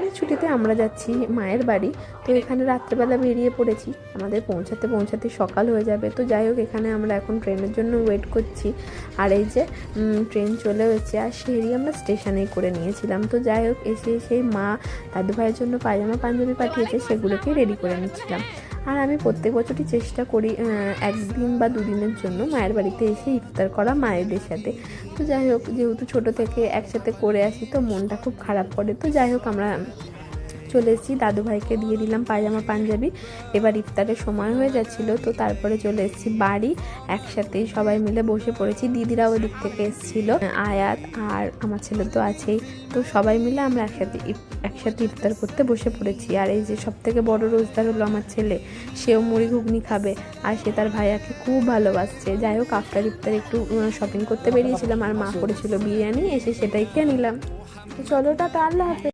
ট্রেনের ছুটিতে আমরা যাচ্ছি মায়ের বাড়ি। তো এখানে রাত্রেবেলা বেরিয়ে পড়েছি, আমাদের পৌঁছাতে সকাল হয়ে যাবে। তো যাই হোক, এখানে আমরা এখন ট্রেনের জন্য ওয়েট করছি। আর এই যে ট্রেন চলে এসেছে, আর সেরি আমরা স্টেশনেই করে নিয়েছিলাম। তো যাই হোক, এসে সেই মা দাদু ভাইয়ের জন্য পায়জামা পাঞ্জাবি পাঠিয়েছে, সেগুলোকেই রেডি করে নিচ্ছিলাম। আর আমি প্রত্যেক বছরই চেষ্টা করি একদিন বা দুদিনের জন্য মায়ের বাড়িতে এসে ইফতার করা মায়েদের সাথে। তো যাই হোক, যেহেতু ছোটো থেকে একসাথে করে আসি, তো মনটা খুব খারাপ করে। তো যাই হোক, আমরা চলে এসেছি, দাদুভাইকে দিয়ে দিলাম পায়জামা পাঞ্জাবি। এবার ইফতারের সময় হয়ে যাচ্ছিলো, তো তারপরে চলে এসেছি বাড়ি। একসাথেই সবাই মিলে বসে পড়েছি, দিদিরাও ওদিক থেকে এসেছিলো, আয়াত আর আমার ছেলে তো আছেই। তো সবাই মিলে আমরা একসাথে ইফতার করতে বসে পড়েছি। আর এই যে সবথেকে বড় রোজদার হলো আমার ছেলে, সেও মুড়ি ঘুগনি খাবে, আর সে তার ভাইয়াকে খুব ভালোবাসছে। যাই হোক, আফটার ইফতার একটু শপিং করতে বেরিয়েছিলাম, আর মা করেছিল বিরিয়ানি, এসে সেটাই খেয়ে নিলাম। তো চলো, টাটা, আল্লাহ হাফেজ।